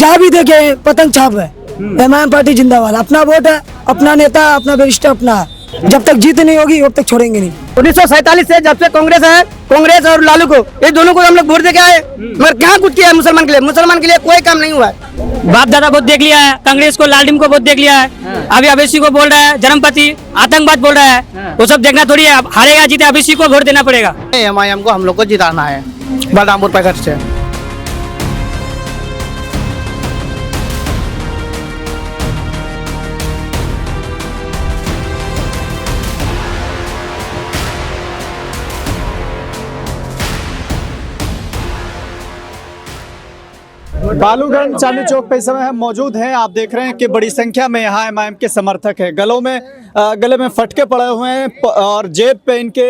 जहाँ भी देखे पतंग छाप है। एमआईएम पार्टी जिंदाबाद, अपना वोट है, अपना नेता, अपना वरिष्ठ अपना है। जब तक जीत नहीं होगी तब तक छोड़ेंगे नहीं। 1947 से जब से कांग्रेस है, कांग्रेस और लालू को, ये दोनों को हम लोग वोट दे के आए, मगर क्या कुछ किया है मुसलमान के लिए? मुसलमान के लिए कोई काम नहीं हुआ है। बाप दादा वोट देख लिया है, कांग्रेस को, लालडीम को वोट देख लिया है। अभी अभिषेक को बोल रहा है जन्मपति आतंकवाद बोल रहा है, वो सब देखना थोड़ी है। हारेगा जीते अभिषेक को वोट देना पड़ेगा। एमआईएम को हम लोग को जिताना है बलरामपुर पैकेट से। बालूगंज चांदनी चौक पे इस समय हम मौजूद हैं। आप देख रहे हैं कि बड़ी संख्या में यहाँ एमआईएम के समर्थक हैं। गले में फटके पड़े हुए हैं और जेब पे इनके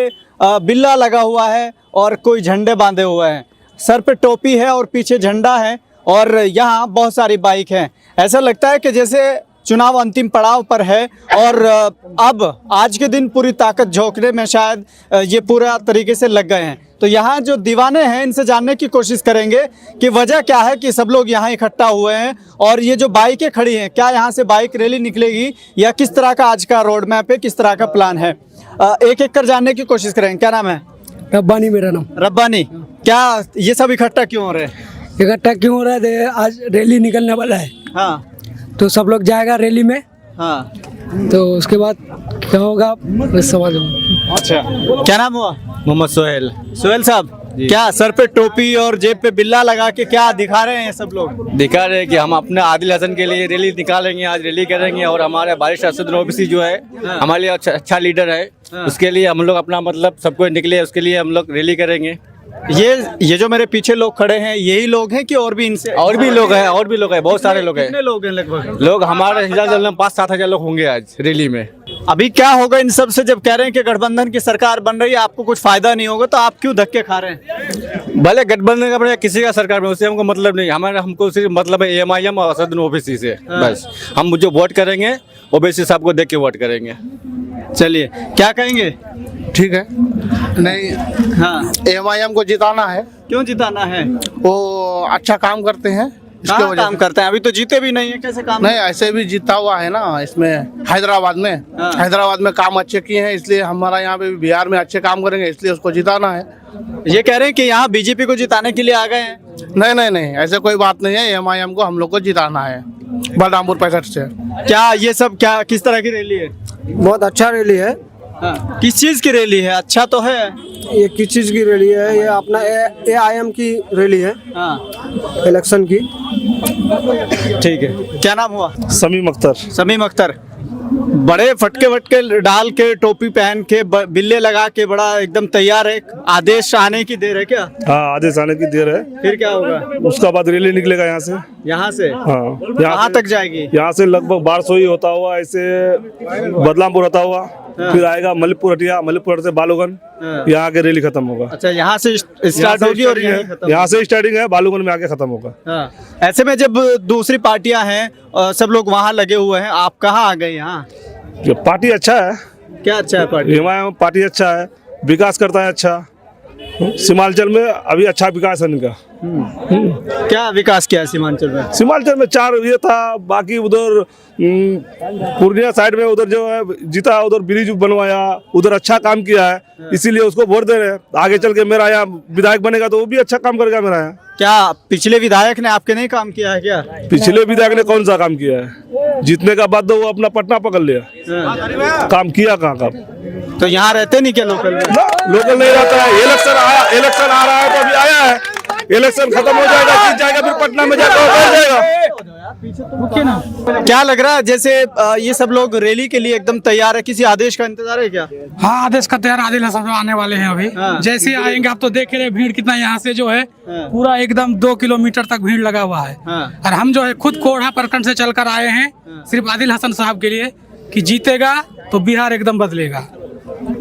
बिल्ला लगा हुआ है और कोई झंडे बांधे हुए हैं। सर पे टोपी है और पीछे झंडा है और यहाँ बहुत सारी बाइक हैं। ऐसा लगता है कि जैसे चुनाव अंतिम पड़ाव पर है और अब आज के दिन पूरी ताकत झोंकने में शायद ये पूरा तरीके से लग गए हैं। तो यहाँ जो दीवाने हैं इनसे जानने की कोशिश करेंगे कि वजह क्या है कि सब लोग यहाँ इकट्ठा हुए हैं और ये जो बाइकें खड़ी हैं, क्या यहाँ से बाइक रैली निकलेगी या किस तरह का आज का रोड मैप है, किस तरह का प्लान है, एक एक कर जानने की कोशिश करेंगे। क्या नाम है? रब्बानी मेरा नाम। रब्बानी, क्या ये सब इकट्ठा क्यों हो रहे हैं? इकट्ठा क्यों हो रहा है? आज रैली निकलने वाला है। हाँ तो सब लोग जाएगा रैली में। हाँ, तो उसके बाद क्या होगा समझ लो। अच्छा, क्या नाम हुआ? मोहम्मद सोहेल। सोहेल साहब, क्या सर पे टोपी और जेब पे बिल्ला लगा के क्या दिखा रहे हैं सब लोग? दिखा रहे हैं कि हम अपने आदिल हसन के लिए रैली निकालेंगे, आज रैली करेंगे और हमारे बारिश असद ओबीसी जो है हमारे लिए अच्छा लीडर है, उसके लिए हम लोग अपना मतलब सबको निकले, उसके लिए हम लोग रैली करेंगे। ये जो मेरे पीछे लोग खड़े हैं यही लोग हैं कि और भी इनसे और भी लोग हैं, और भी लोग हैं, बहुत सारे लोग हैं। कितने लोग हैं लगभग? लोग हमारे हिसाब से 5-7 हजार लोग होंगे आज रैली में। अभी क्या होगा इन सब से? जब कह रहे हैं कि गठबंधन की सरकार बन रही है, आपको कुछ फायदा नहीं होगा, तो आप क्यों धक्के खा रहे हैं? भले गठबंधन का बने किसी का सरकार में, उससे हमको मतलब नहीं। हमको सिर्फ मतलब है एमआईएम और असद ओबीसी से। बस हम जो वोट करेंगे ओबीसी साहब को देख के वोट करेंगे। चलिए, क्या कहेंगे? ठीक है, नहीं हाँ, एमआईएम को जिताना है। क्यों जिताना है? वो अच्छा काम करते हैं, इसके कहाँ वजह काम करते हैं? अभी तो जीते भी नहीं है, कैसे काम? नहीं, ऐसे भी जीता हुआ है ना इसमें हैदराबाद में। हाँ। हैदराबाद में काम अच्छे किए हैं, इसलिए हमारा यहाँ पे बिहार में अच्छे काम करेंगे, इसलिए उसको जिताना है। ये कह रहे हैं कि यहाँ बीजेपी को जिताने के लिए आ गए हैं। नहीं नहीं नहीं, ऐसे कोई बात नहीं है। एमआईएम को हम लोग को जिताना है बलरामपुर पैकेट से। क्या ये सब क्या किस तरह की रैली है? बहुत अच्छा रैली है। हाँ, किस चीज की रैली है? अच्छा तो है। ये किस चीज की रैली है? ये अपना एआईएम की रैली है, हाँ, इलेक्शन की। ठीक है। क्या नाम हुआ? समीम अख्तर। समीम अख्तर, बड़े फटके वटके डाल के, टोपी पहन के, बिल्ले लगा के, बड़ा एकदम तैयार है। आदेश आने की देर है क्या? हाँ, आदेश आने की देर है। फिर क्या होगा? उसका बाद रैली निकलेगा यहाँ से। यहाँ से? हाँ, कहाँ तक जाएगी? यहाँ से लगभग 1200 ही होता हुआ ऐसे बदलामपुर होता हुआ, फिर आएगा मलिकपुर हटिया, मलिकपुर से बालूगंज, यहाँ के रैली खत्म होगा। अच्छा, यहाँ से स्टार्ट होगी और यहीं खत्म? यहाँ से स्टार्टिंग है, बालूगंज में आके खत्म होगा। हाँ। ऐसे में जब दूसरी पार्टियां हैं और सब लोग वहाँ लगे हुए हैं, आप कहाँ आ गए यहाँ? ये पार्टी अच्छा है। क्या अच्छा है पार्टी? एमआईएम पार्टी अच्छा है, विकास करता है अच्छा। सीमांचल में अभी अच्छा विकास है इनका। क्या विकास किया है सीमांचल में? सीमांचल में 4 ये था, बाकी उधर पूर्णिया साइड में उधर जो है जीता, उधर ब्रिज बनवाया, उधर अच्छा काम किया है, इसीलिए उसको वोट दे रहे हैं। आगे चल के मेरा यहाँ विधायक बनेगा तो वो भी अच्छा काम करेगा मेरा यहाँ। क्या पिछले विधायक ने आपके नहीं काम किया है क्या? पिछले विधायक ने कौन सा काम किया है? जीतने का बाद वो अपना पटना पकड़ लिया, काम किया कहाँ का? तो यहाँ रहते नहीं क्या लोकल में? लोकल नहीं रहता है। इलेक्शन आ रहा है तो अभी आया है, इलेक्शन खत्म हो जाएगा, जीत जाएगा, फिर पटना में जाएगा। क्या लग रहा है जैसे ये सब लोग रैली के लिए एकदम तैयार है? किसी आदेश का इंतजार है क्या? हाँ, आदेश का तैयार। आदिल हसन साहब आने वाले हैं अभी। हाँ। जैसे आएंगे आप तो देख रहे भीड़ कितना यहाँ से जो है पूरा एकदम 2 किलोमीटर तक भीड़ लगा हुआ है। हाँ। और हम जो है खुद कोढ़ा प्रखंड से चलकर आए हैं सिर्फ आदिल हसन साहब के लिए कि जीतेगा तो बिहार एकदम बदलेगा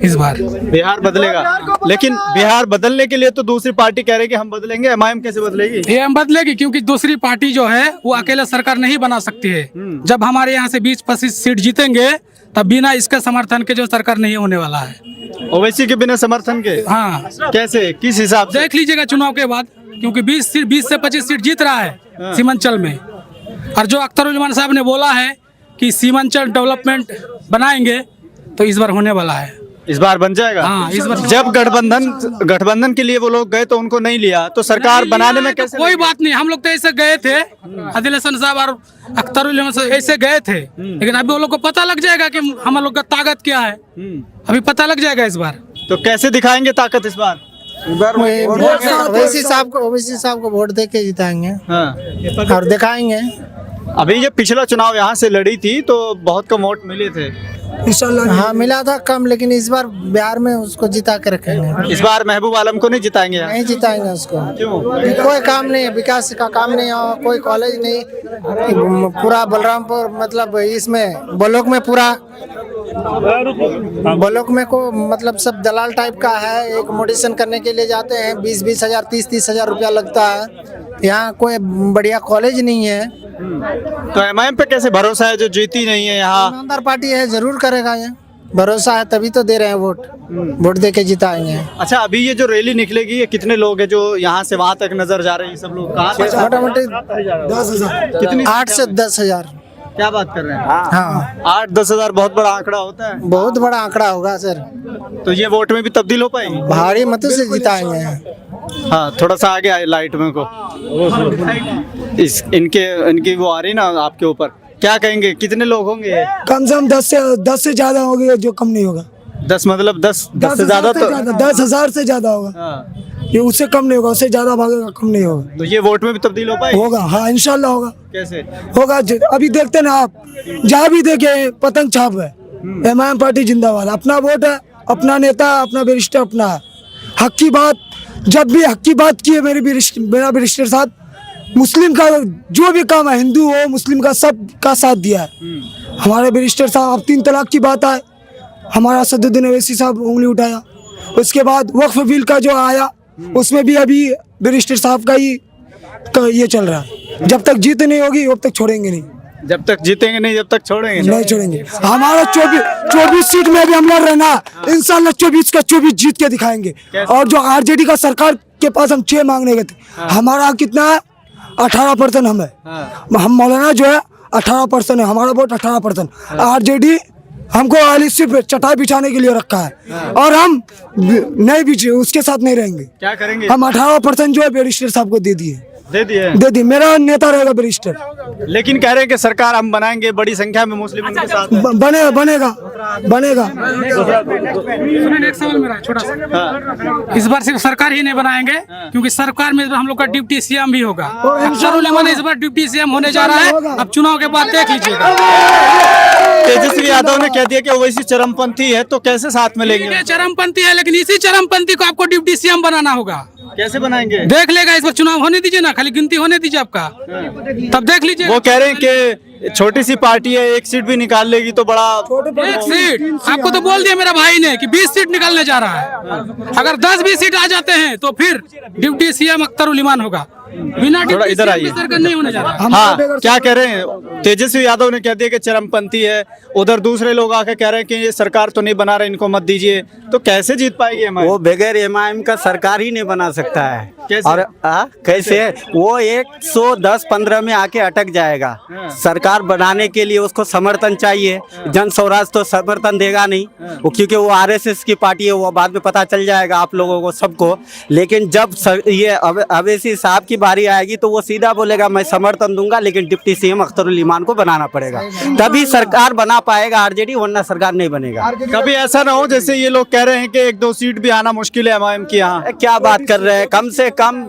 इस बार। बिहार बदलेगा, लेकिन बिहार बदलने के लिए तो दूसरी पार्टी कह रही है कि हम बदलेंगे। एमआईएम कैसे बदलेगी? एम बदलेगी क्योंकि दूसरी पार्टी जो है वो अकेले सरकार नहीं बना सकती है। जब हमारे यहाँ से 20-25 सीट जीतेंगे तब बिना इसके समर्थन के जो सरकार नहीं होने वाला है। ओवैसी के बिना समर्थन के? हाँ। कैसे, किस हिसाब से? देख लीजिएगा चुनाव के बाद, क्योंकि 20 से 25 सीट जीत रहा है सीमांचल में, और जो अख्तरुल साहब ने बोला है कि सीमांचल डेवलपमेंट बनाएंगे, तो इस बार होने वाला है। इस बार बन जाएगा। हाँ, इस बार जब गठबंधन के लिए वो लोग गए तो उनको नहीं लिया, तो सरकार बनाने में कैसे कोई बात नहीं, हम लोग तो ऐसे गए थे, आदिल हसन साहब और अख्तरुल साहब ऐसे गए थे, लेकिन अभी वो लोग को पता लग जाएगा कि हम लोग का ताकत क्या है। अभी पता लग जाएगा इस बार। तो कैसे दिखाएंगे ताकत इस बार? ओवैसी साहब को वोट दे के जिताएंगे। हाँ। और दिखाएंगे। अभी जब पिछला चुनाव यहाँ से लड़ी थी तो बहुत कम वोट मिले थे। इंशाल्लाह हाँ मिला था कम, लेकिन इस बार बिहार में उसको जिता के रखेंगे। इस बार महबूब आलम को नहीं जिताएंगे यहाँ? नहीं जिताएंगे उसको। क्यों? कोई काम नहीं है, विकास का काम नहीं है, कोई कॉलेज नहीं, पूरा बलरामपुर मतलब इसमें ब्लॉक में पूरा ब्लॉक में को मतलब सब दलाल टाइप का है। एक मोडिशन करने के लिए जाते हैं 20-20 हजार 30-30 हजार रुपया लगता है। यहाँ कोई बढ़िया कॉलेज नहीं है। तो एमआईएम पे कैसे भरोसा है जो जीती नहीं है यहाँ? ईमानदार पार्टी है, जरूर करेगा ये। भरोसा है तभी तो दे रहे हैं वोट दे के जिताएंगे। अच्छा, अभी ये जो रैली निकलेगी, ये कितने लोग हैं जो यहाँ से वहाँ तक नजर जा रहे हैं? सब लोग कहाँ से? मोटा मोटी 10,000। कितनी? 8 से 10 हजार। क्या बात कर रहे हैं? हाँ 8-10 हजार बहुत बड़ा आंकड़ा होता है। बहुत बड़ा आंकड़ा होगा सर। तो ये वोट में भी तब्दील हो पाएगी? भारी मतों से जिताएंगे। हाँ, थोड़ा सा आगे आए लाइट में को। इनकी वो आ रही ना आपके ऊपर, क्या कहेंगे कितने लोग होंगे? कम से कम 10 से ज्यादा होगा, जो कम नहीं होगा। 10 मतलब 10 से ज्यादा तो 10,000 से ज्यादा होगा। हाँ। ये उससे कम नहीं होगा, उससे ज्यादा भागेगा, कम नहीं होगा। तो ये वोट में भी तब्दील हो पाएगी? होगा, हाँ इंशाल्लाह होगा। कैसे होगा अभी देखते ना आप, जहाँ भी देखे पतंग छाप है। एमआईएम पार्टी जिंदाबाद। अपना वोट है, अपना नेता, अपना बैरिस्टर, अपना हक की बात। जब भी हक की बात की है मेरा बैरिस्टर साहब, मुस्लिम का जो भी काम है, हिंदू हो मुस्लिम का, सब का साथ दिया है हमारे बैरिस्टर साहब। अब 3 तलाक की बात आए, हमारा असदुद्दीन ओवैसी साहब उंगली उठाया। उसके बाद वक्फ बिल का जो आया, उसमें भी अभी बैरिस्टर साहब का ही ये चल रहा है। जब तक जीत नहीं होगी तब तक छोड़ेंगे नहीं। जब तक जीतेंगे नहीं, जब तक छोड़ेंगे नहीं छोड़ेंगे। हमारा 24 सीट में भी हम लड़ रहे ना, इंशाल्लाह 24 का 24 जीत के दिखाएंगे। और जो आरजेडी का सरकार के पास हम 6 मांगने गए थे, हमारा कितना है? 18% हम है। हम मौलाना जो है 18% है, हमारा वोट 18%। आरजेडी हमको आली सिर्फ चटाई बिछाने के लिए रखा है, और हम नहीं बिछे उसके साथ नहीं रहेंगे। क्या करेंगे? हम 18% जो है बैरिस्टर साहब को दे दिए। दे दिए। मेरा नेता रहेगा बैरिस्टर। लेकिन कह रहे हैं कि सरकार हम बनाएंगे, बड़ी संख्या में मुस्लिम के साथ है। बनेगा। एक सवाल मेरा छोटा सा। इस बार सिर्फ सरकार ही नहीं बनाएंगे, क्योंकि सरकार में हम लोग का डिप्टी सीएम भी होगा। अख्तरुल इमान इस बार डिप्टी सीएम होने जा रहा है। अब चुनाव के बाद देख लीजिएगा। तेजस्वी यादव ने कह दिया कि ओवैसी चरमपंथी है, तो कैसे साथ में लेंगे? ये चरमपंथी है, लेकिन इसी चरमपंथी को आपको डिप्टी सीएम बनाना होगा। कैसे बनाएंगे? देख लेगा, इस बार चुनाव होने दीजिए ना, खाली गिनती होने दीजिए आपका, तब देख लीजिए। वो कह रहे हैं कि छोटी सी पार्टी है, 1 सीट भी निकाल लेगी तो बड़ा। 1 सीट आपको तो बोल दिया मेरा भाई ने कि 20 सीट निकालने जा रहा है। अगर 10-20 सीट आ जाते हैं तो फिर डिप्टी सीएम अख्तरुल इमान होगा। बिना डिप्टी इधर आइए। सरकार नहीं होने जा रहा। हाँ, क्या कह रहे हैं? तेजस्वी यादव ने कह दिया कि चरमपंथी है, उधर दूसरे लोग आके कह रहे हैं कि ये सरकार तो नहीं बना रहे, इनको मत दीजिए। तो कैसे जीत पाएगी एमआईएम? वो बगैर एमआईएम का सरकार ही नहीं बना सकता है। कैसे? और कैसे? वो 110-15 में आके अटक जाएगा। सरकार बनाने के लिए उसको समर्थन चाहिए। जन स्वराज तो समर्थन देगा नहीं, वो क्योंकि वो आरएसएस की पार्टी है। वो बाद में पता चल जाएगा आप लोगों को सबको। लेकिन जब ये अवैसी साहब की बारी आएगी तो वो सीधा बोलेगा मैं समर्थन दूंगा, लेकिन डिप्टी सीएम अख्तरुल इमान को बनाना पड़ेगा, तभी सरकार बना पाएगा आरजेडी, वरना सरकार नहीं बनेगा। कभी ऐसा ना हो जैसे ये लोग कह रहे हैं कि 1-2 सीट भी आना मुश्किल है एमआईएम की यहाँ। क्या बात कर रहे हैं? कम से कम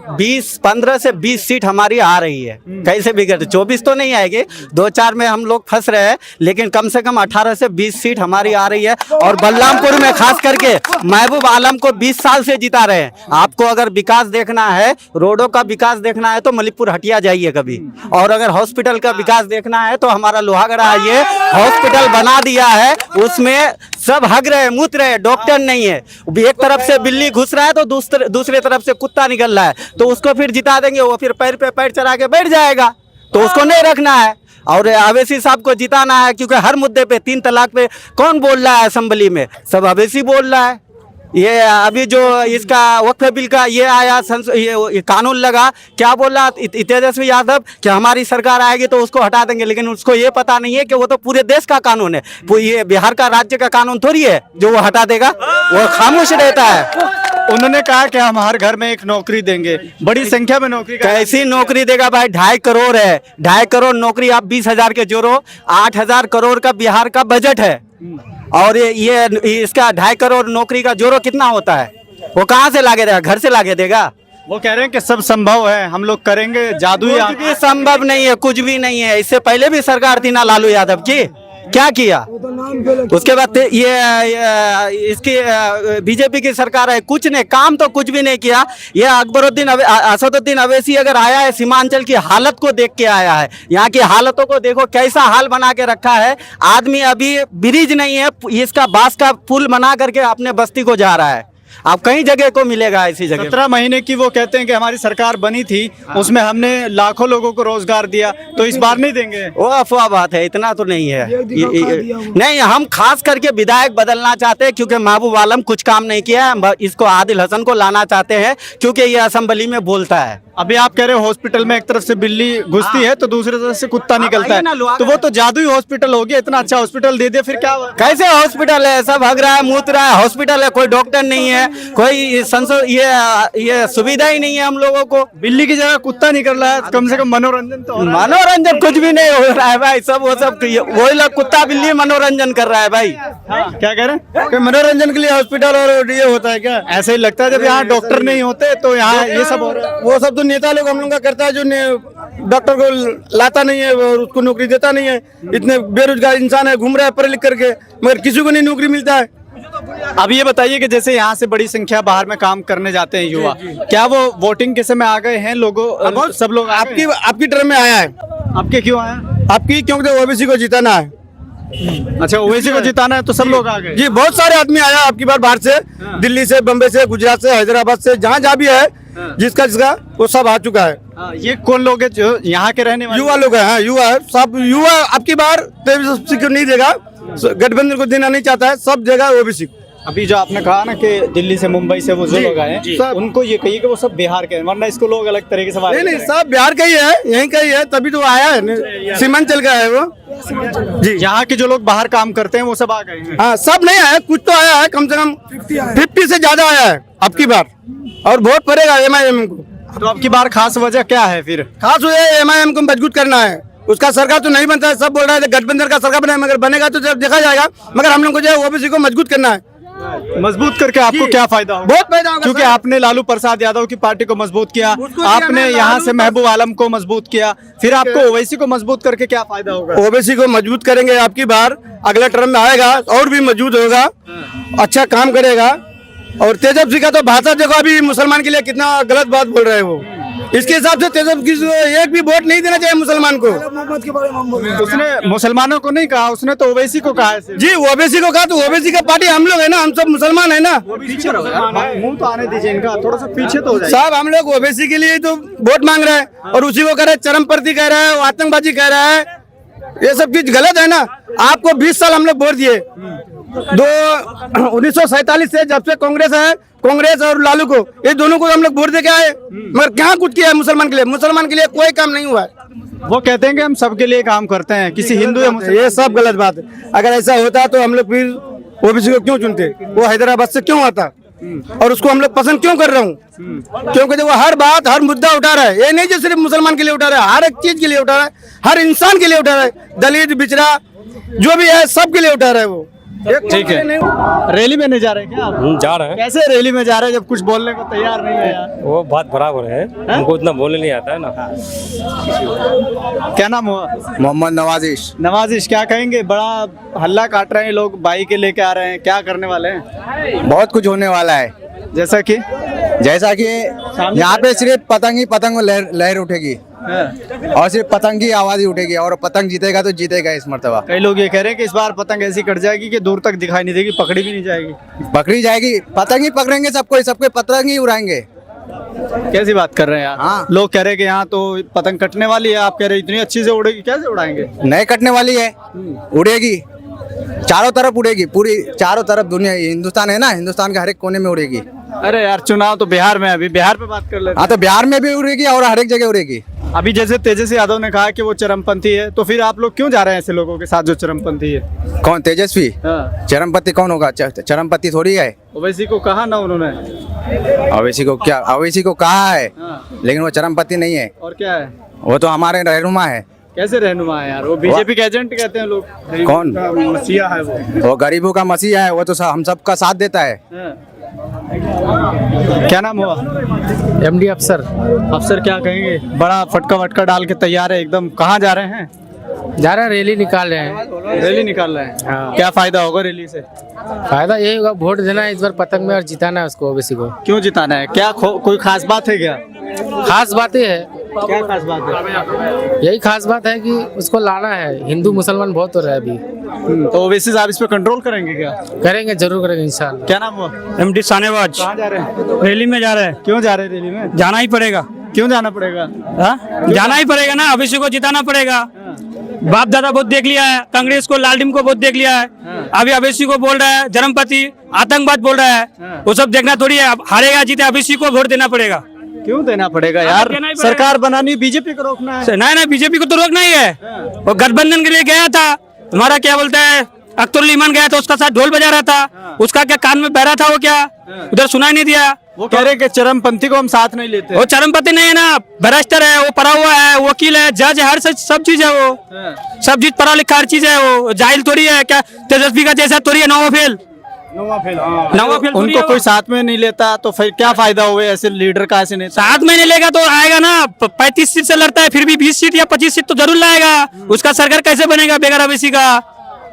15 से 20 सीट हमारी आ रही है। कैसे बिगड़ 24 तो नहीं आएगी, 2-4 में हम लोग फंस रहे हैं, लेकिन कम से कम 18 से 20 सीट हमारी आ रही है। और बलरामपुर में खास करके महबूब आलम को 20 साल से जिता रहे हैं। आपको अगर विकास देखना है, रोडों का विकास देखना है तो मलिकपुर हटिया जाइए कभी। और अगर हॉस्पिटल का विकास देखना है तो हमारा लोहागढ़ा आइए, हॉस्पिटल बना दिया है, उसमें सब हग रहे मूत रहे, डॉक्टर नहीं है। एक तरफ से बिल्ली घुस रहा है तो दूसरे तरफ से कुत्ता निकल रहा है, तो उसको फिर जिता देंगे, वो फिर पैर पे पैर चढ़ा के बैठ जाएगा, तो उसको नहीं रखना है। और अवैसी साहब को जिताना है, क्योंकि हर मुद्दे पे 3 तलाक पे कौन बोल रहा है असेंबली में? सब अवैसी बोल रहा है। ये अभी जो इसका वक्फ बिल का ये आया ये कानून लगा, क्या बोला तेजस्वी यादव कि हमारी सरकार आएगी तो उसको हटा देंगे, लेकिन उसको ये पता नहीं है कि वो तो पूरे देश का कानून है, ये बिहार का राज्य का कानून थोड़ी है जो वो हटा देगा, वो खामोश रहता है। उन्होंने कहा कि हम हर घर में एक नौकरी देंगे, बड़ी संख्या में नौकरी कैसी नौकरी देगा भाई? 2.5 करोड़ है, 2.5 करोड़ नौकरी आप 20,000 के जोड़ो, 8,000 करोड़ का बिहार का बजट है, और ये इसका 2.5 करोड़ नौकरी का जोड़ो कितना होता है? वो कहाँ से लाके देगा? घर से लाके देगा? वो कह रहे हैं कि सब संभव है, हम लोग करेंगे, जादू कुछ भी संभव नहीं है, कुछ भी नहीं है। इससे पहले भी सरकार थी ना लालू यादव की, क्या किया? उसके बाद ये इसकी बीजेपी की सरकार है, कुछ नहीं, काम तो कुछ भी नहीं किया। ये असदुद्दीन अवैसी अगर आया है, सीमांचल की हालत को देख के आया है, यहाँ की हालतों को देखो कैसा हाल बना के रखा है। आदमी अभी ब्रिज नहीं है, इसका बांस का पुल बना करके अपने बस्ती को जा रहा है। आप कई जगह को मिलेगा ऐसी जगह। 17 महीने की वो कहते हैं कि हमारी सरकार बनी थी, उसमें हमने लाखों लोगों को रोजगार दिया, तो इस बार नहीं देंगे? वो अफवाह बात है, इतना तो नहीं है। नहीं, हम खास करके विधायक बदलना चाहते हैं, क्योंकि महबूब आलम कुछ काम नहीं किया है। इसको आदिल हसन को लाना चाहते हैं, क्योंकि ये असेंबली में बोलता है। अभी आप कह रहे हो हॉस्पिटल में एक तरफ से बिल्ली घुसती है तो दूसरी तरफ से कुत्ता निकलता है, तो वो तो जादुई हॉस्पिटल हो गया। इतना अच्छा हॉस्पिटल दे दिया, फिर क्या? कैसे हॉस्पिटल है? सब हग रहा है, मूत रहा है, हॉस्पिटल है, कोई डॉक्टर नहीं है, कोई ये सुविधा ही नहीं है हम लोगों को। बिल्ली की जगह कुत्ता निकल रहा है, कम से कम मनोरंजन तो हो रहा है। मनोरंजन कुछ भी नहीं हो रहा है भाई, सब वही लोग कुत्ता बिल्ली मनोरंजन कर रहा है भाई। क्या कह रहे हैं? मनोरंजन के लिए हॉस्पिटल और ये होता है क्या? ऐसे ही लगता है जब यहाँ डॉक्टर नहीं होते तो यहाँ ये सब हो रहा है। वो सब तो नेता लोग हम लोग का करता है, जो डॉक्टर को लाता नहीं है और उसको नौकरी देता नहीं है। इतने बेरोजगार इंसान है, घूम रहा है पढ़ लिख करके, मगर किसी को नहीं नौकरी मिलता है। अब ये बताइए कि जैसे यहाँ से बड़ी संख्या बाहर में काम करने जाते हैं युवा, क्या वो वोटिंग के समय आ गए हैं? लोगों सब लोग आपकी टर्म में आया है। आपके क्यों आया? आपकी क्योंकि ओबीसी को जिताना है। अच्छा, ओवैसी को जिताना है तो सब लोग आ गए? जी, बहुत सारे आदमी आया आपकी बार बाहर से, दिल्ली से, बम्बई से, गुजरात से, हैदराबाद से, जहाँ भी है, जिसका वो सब आ चुका है। ये कौन लोग है जो यहाँ के रहने वाले? युवा लोग हैं। हाँ, युवा है, सब युवा आपकी बार तेजस्वी को नहीं देगा, गठबंधन को देना नहीं चाहता है, सब जगह ओबीसी को। अभी जो आपने कहा ना कि दिल्ली से, मुंबई से वो जो लोग आए हैं, उनको ये कहिए कि वो सब बिहार के हैं, वरना इसको लोग अलग तरीके से नहीं, सब बिहार का ही है, यहीं का ही है, तभी तो आया है, सीमांचल का है वो। जी, यहाँ के जो लोग बाहर काम करते हैं वो सब आ गए हैं? हाँ, सब नहीं आया, कुछ तो आया है, कम से कम 50 से ज्यादा आया है आपकी बार, और वोट पड़ेगा MIM को। तो आपकी बार खास वजह क्या है? फिर खास वजह MIM को मजबूत करना है। उसका सरकार तो नहीं बनता है, सब बोल रहा है गठबंधन का सरकार बना, मगर बनेगा तो जब देखा जाएगा, मगर हम लोग को जो है ओबीसी को मजबूत करना है। मजबूत करके आपको क्या फायदा होगा? बहुत फायदा होगा, क्योंकि आपने लालू प्रसाद यादव की पार्टी को मजबूत किया, आपने यहाँ से महबूब आलम को मजबूत किया, फिर आपको ओवैसी को मजबूत करके क्या फायदा होगा? ओबीसी को मजबूत करेंगे, आपकी बार अगला टर्म में आएगा और भी मजबूत होगा, अच्छा काम करेगा। और तेजस्वी का तो भाषा देखो, अभी मुसलमान के लिए कितना गलत बात बोल रहे हैं वो। इसके हिसाब से तेजस्वी एक भी वोट नहीं देना चाहिए मुसलमान को। उसने मुसलमानों को नहीं कहा, उसने तो ओवैसी को कहा है। जी, ओबीसी को कहा, तो ओबीसी का पार्टी हम लोग है ना, हम सब मुसलमान है ना। पीछे मुंह तो आने दीजिए इनका, थोड़ा सा पीछे तो हो जाए। साहब, हम लोग ओबीसी के लिए तो वोट मांग रहे हैं, और उसी को कह रहे हैं चरमपंथी कह रहा है, आतंकवादी कह रहा है, ये सब चीज गलत है ना। आपको 20 साल हम लोग वोट दिए, 1947 से जब से कांग्रेस है, कांग्रेस और लालू को, ये दोनों को हम लोग वोट दे के आए, मगर क्या कुछ किया है मुसलमान के लिए? मुसलमान के लिए कोई काम नहीं हुआ है। वो कहते हैं कि हम सबके लिए काम करते हैं, किसी हिंदू या मुसलमान। ये सब गलत बात है। अगर ऐसा होता तो हम लोग फिर ओबीसी को क्यों चुनते? वो हैदराबाद से क्यों आता, और उसको हम लोग पसंद क्यों कर रहा हूँ? क्योंकि वो हर बात, हर मुद्दा उठा रहा है। ये नहीं जो सिर्फ मुसलमान के लिए उठा रहा है, हर एक चीज के लिए उठा रहा है, हर इंसान के लिए उठा रहा है, दलित, बिचरा, जो भी है, सब के लिए उठा रहा है वो। ठीक है। रैली में नहीं जा रहे क्या आप? जा रहे हैं। कैसे रैली में जा रहे हैं जब कुछ बोलने को तैयार नहीं है यार? वो बात बराबर है, हमको इतना बोलने नहीं आता है ना। क्या नाम हुआ? मोहम्मद नवाजिश। नवाजिश, क्या कहेंगे? बड़ा हल्ला काट रहे हैं लोग, बाइक लेके आ रहे हैं, क्या करने वाले हैं? बहुत कुछ होने वाला है, जैसा कि यहाँ पे सिर्फ पतंग ही पतंग लहर उठेगी, और सिर्फ पतंग की आवाज ही उठेगी, और पतंग जीतेगा तो जीतेगा इस मर्तबा। कई लोग ये कह रहे हैं कि इस बार पतंग ऐसी कट जाएगी कि दूर तक दिखाई नहीं देगी, पकड़ी भी नहीं जाएगी। पकड़ी जाएगी, पतंग ही पकड़ेंगे सबको, सबके पतंग ही उड़ाएंगे। कैसी बात कर रहे हैं यार? हाँ। लोग कह रहे हैं कि यहाँ तो पतंग कटने वाली है, आप कह रहे हैं इतनी अच्छी से उड़ेगी, कैसे उड़ाएंगे? नहीं कटने वाली है, उड़ेगी। चारों तरफ उड़ेगी, पूरी चारों तरफ दुनिया, हिंदुस्तान है ना, हिंदुस्तान के हर एक कोने में उड़ेगी। अरे यार चुनाव तो बिहार में है, अभी बिहार पे बात कर लेते हाँ, तो बिहार में भी उड़ेगी और हर एक जगह उड़ेगी। हैं। अभी जैसे तेजस्वी यादव ने कहा कि वो चरमपंथी है, तो फिर आप लोग क्यों जा रहे हैं ऐसे लोगों के साथ जो चरमपंथी है? कौन तेजस्वी? हाँ। चरमपति कौन होगा? चरमपति थोड़ी है। ओवैसी को कहा ना उन्होंने। अवैसी को क्या, अवैसी को कहा है, हाँ। लेकिन वो चरमपति नहीं है, और क्या है? वो तो हमारे रहनुमा है। कैसे रहनुमा है यार? वो बीजेपी के एजेंट कहते हैं लोग। कौन? मसीहा है वो गरीबों का मसीहा है, वो तो हम सबका साथ देता है। हाँ। क्या नाम हुआ? एमडी अफसर। अफसर क्या कहेंगे? बड़ा फटका वटका डाल के तैयार है एकदम। कहाँ जा रहे हैं? जा रहे हैं, रैली निकाल रहे हैं। रैली निकाल रहे हैं। हाँ। क्या फायदा होगा रैली से? फायदा यही होगा, वोट देना है इस बार पतंग में और जिताना है उसको, ओबीसी को। क्यों जिताना है? क्या कोई खास बात है क्या? खास बात ये है, क्या खास बात है? यही खास बात है कि उसको लाना है। हिंदू मुसलमान बहुत हो रहा है अभी, तो ओवैसी साहब इस पे कंट्रोल करेंगे क्या? करेंगे, जरूर करेंगे इंशाल्लाह। क्या नाम हुआ? एमडी सानेवाज। कहाँ जा रहे हैं? रैली में जा रहे हैं। क्यों जा रहे हैं रैली में? जाना ही पड़ेगा। क्यों जाना पड़ेगा? जाना ही पड़ेगा ना, अभिषेक को जिताना पड़ेगा। बाप दादा बहुत देख लिया है, कांग्रेस को लालडीम को बहुत देख लिया है। अभी अभिषेक को बोल रहा है जरमपति, आतंकवाद बोल रहा है। वो सब देखना थोड़ी है, अब हारेगा जीते अभिषेक को वोट देना पड़ेगा। क्यों देना पड़ेगा यार? देना ही पड़ेगा। सरकार बनानी, बीजेपी को रोकना है। नहीं नहीं, बीजेपी को तो रोकना ही है। वो गठबंधन के लिए गया था, तुम्हारा क्या बोलता है अख्तरुल ईमान गया था, उसका साथ ढोल बजा रहा था। उसका क्या कान में बह रहा था? वो क्या उधर सुनाई नहीं दिया? वो कह रहे हैं कि चरमपंथी को हम साथ नहीं लेते। वो चरमपति नहीं है ना, भ्रष्टर है, वो पढ़ा हुआ है, वकील है, जज है, हर सब चीज है। वो सब चीज पढ़ा लिखा हर चीज है। वो जाहिल थोड़ी है, क्या तेजस्वी का जैसा थोड़ी है, नौवा फेल। उनको कोई साथ में नहीं लेता तो फिर क्या फायदा हुए ऐसे लीडर का? ऐसे नहीं साथ में नहीं लेगा तो आएगा ना, 35 सीट से लड़ता है, फिर भी 20 सीट या 25 सीट तो जरूर लाएगा। उसका सरकार कैसे बनेगा बेगर ओवैसी का?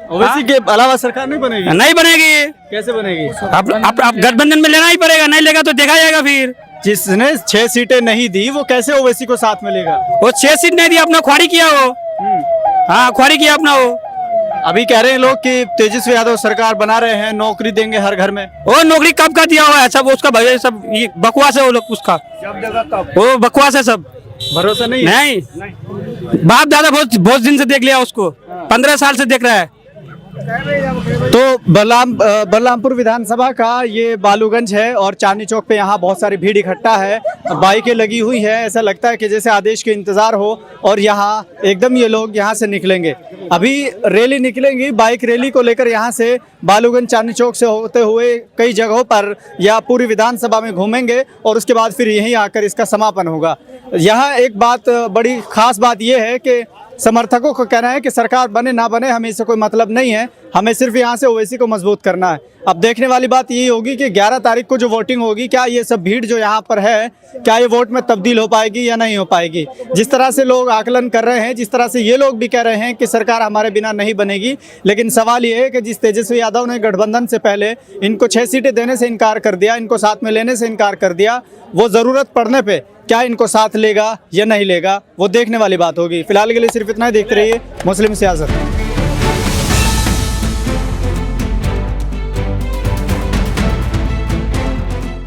ओवैसी के अलावा सरकार नहीं बनेगी। नहीं बनेगी। कैसे बनेगी? अब गठबंधन में लेना ही पड़ेगा, नहीं लेगा तो देखा जाएगा। फिर जिसने 6 सीटें नहीं दी वो कैसे ओवैसी को साथ में लेगा? वो 6 सीट नहीं दी, अपना ख्वारी किया वो। हाँ, ख्वारी किया अपना वो। अभी कह रहे हैं लोग कि तेजस्वी यादव सरकार बना रहे हैं, नौकरी देंगे हर घर में। वो नौकरी कब का दिया हुआ है? सब उसका भैया, सब ये बकवास है। वो लोग उसका वो बकवास है सब। भरोसा नहीं है? नहीं, बाप दादा बहुत दिन से देख लिया उसको, 15 साल से देख रहा है। तो बलरामपुर विधानसभा का ये बालूगंज है और चांदनी चौक पे यहाँ बहुत सारी भीड़ इकट्ठा है, बाइकें लगी हुई है। ऐसा लगता है कि जैसे आदेश के इंतजार हो और यहाँ एकदम ये लोग यहाँ से निकलेंगे। अभी रैली निकलेंगी, बाइक रैली को लेकर यहाँ से बालूगंज चांदनी चौक से होते हुए कई जगहों पर या पूरी विधानसभा में घूमेंगे और उसके बाद फिर यहीं आकर इसका समापन होगा। यहाँ एक बात, बड़ी खास बात यह है कि समर्थकों को कहना है कि सरकार बने ना बने हमें इससे कोई मतलब नहीं है, हमें सिर्फ यहाँ से ओवैसी को मजबूत करना है। अब देखने वाली बात यही होगी कि 11 तारीख को जो वोटिंग होगी, क्या ये सब भीड़ जो यहाँ पर है, क्या ये वोट में तब्दील हो पाएगी या नहीं हो पाएगी। जिस तरह से लोग आकलन कर रहे हैं, जिस तरह से ये लोग भी कह रहे हैं कि सरकार हमारे बिना नहीं बनेगी, लेकिन सवाल ये है कि जिस तेजस्वी यादव ने गठबंधन से पहले इनको 6 सीटें देने से इनकार कर दिया, इनको साथ में लेने से इनकार कर दिया, वो ज़रूरत पड़ने पर क्या इनको साथ लेगा या नहीं लेगा, वो देखने वाली बात होगी। फिलहाल के लिए सिर्फ इतना ही। देखते रहिए मुस्लिम सियासत।